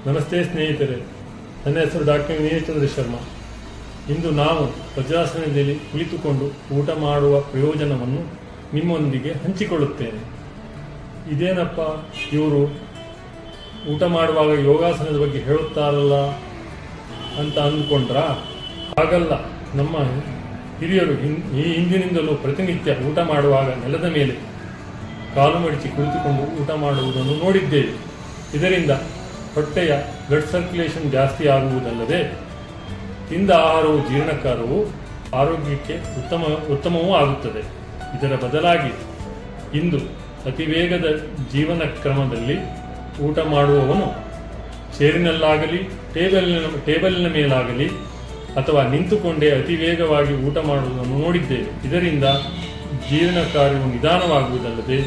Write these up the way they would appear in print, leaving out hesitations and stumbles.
ನಮಸ್ತೆ ಸ್ನೇಹಿತರೆ, ನನ್ನ ಹೆಸರು ಡಾಕ್ಟರ್ ನೀಲಚಂದ್ರ ಶರ್ಮಾ. ಇಂದು ನಾವು ವಜ್ರಾಸನದಲ್ಲಿ ಕುಳಿತುಕೊಂಡು ಊಟ ಮಾಡುವ ಪ್ರಯೋಜನವನ್ನು ನಿಮ್ಮೊಂದಿಗೆ ಹಂಚಿಕೊಳ್ಳುತ್ತೇನೆ. ಇದೇನಪ್ಪ ಇವರು ಊಟ ಮಾಡುವಾಗ ಯೋಗಾಸನದ ಬಗ್ಗೆ ಹೇಳುತ್ತಾರಲ್ಲ ಅಂತ ಅಂದ್ಕೊಂಡ್ರಾ? ಹಾಗಲ್ಲ. ನಮ್ಮ ಹಿರಿಯರು ಈ ಹಿಂದಿನಿಂದಲೂ ಪ್ರತಿನಿತ್ಯ ಊಟ ಮಾಡುವಾಗ ನೆಲದ ಮೇಲೆ ಕಾಲು ಮಡಿಚಿ ಕುಳಿತುಕೊಂಡು ಊಟ ಮಾಡುವುದನ್ನು ನೋಡಿದ್ದೇವೆ. ಇದರಿಂದ ಹೊಟ್ಟೆಯ ಬ್ಲಡ್ ಸರ್ಕ್ಯುಲೇಷನ್ ಜಾಸ್ತಿ ಆಗುವುದಲ್ಲದೆ ತಿಂದ ಆಹಾರವು ಜೀರ್ಣಕಾರವು ಆರೋಗ್ಯಕ್ಕೆ ಉತ್ತಮವೂ ಆಗುತ್ತದೆ. ಇದರ ಬದಲಾಗಿ ಇಂದು ಅತಿ ವೇಗದ ಜೀವನ ಕ್ರಮದಲ್ಲಿ ಊಟ ಮಾಡುವವನು ಚೇರಿನಲ್ಲಾಗಲಿ ಟೇಬಲಿನ ಮೇಲಾಗಲಿ ಅಥವಾ ನಿಂತುಕೊಂಡೇ ಅತಿ ವೇಗವಾಗಿ ಊಟ ಮಾಡುವುದನ್ನು ನೋಡಿದ್ದೇವೆ. ಇದರಿಂದ ಜೀರ್ಣ ಕಾರ್ಯವು ನಿಧಾನವಾಗುವುದಲ್ಲದೆ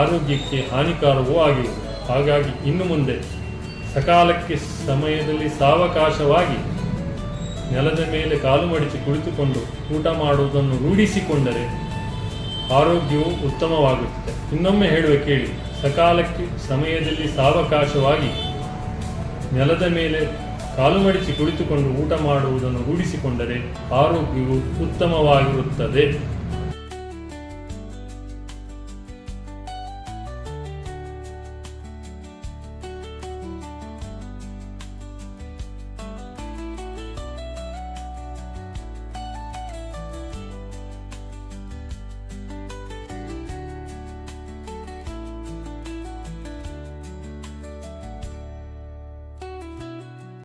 ಆರೋಗ್ಯಕ್ಕೆ ಹಾನಿಕಾರವೂ ಆಗಿರುವುದು. ಹಾಗಾಗಿ ಇನ್ನು ಮುಂದೆ ಸಕಾಲಕ್ಕೆ ಸಮಯದಲ್ಲಿ ಸಾವಕಾಶವಾಗಿ ನೆಲದ ಮೇಲೆ ಕಾಲು ಮಡಿಚಿ ಕುಳಿತುಕೊಂಡು ಊಟ ಮಾಡುವುದನ್ನು ರೂಢಿಸಿಕೊಂಡರೆ ಆರೋಗ್ಯವು ಉತ್ತಮವಾಗುತ್ತದೆ. ಇನ್ನೊಮ್ಮೆ ಹೇಳುವೆ ಕೇಳಿ. ಸಕಾಲಕ್ಕೆ ಸಮಯದಲ್ಲಿ ಸಾವಕಾಶವಾಗಿ ನೆಲದ ಮೇಲೆ ಕಾಲು ಮಡಿಚಿ ಕುಳಿತುಕೊಂಡು ಊಟ ಮಾಡುವುದನ್ನು ರೂಢಿಸಿಕೊಂಡರೆ ಆರೋಗ್ಯವು ಉತ್ತಮವಾಗಿರುತ್ತದೆ.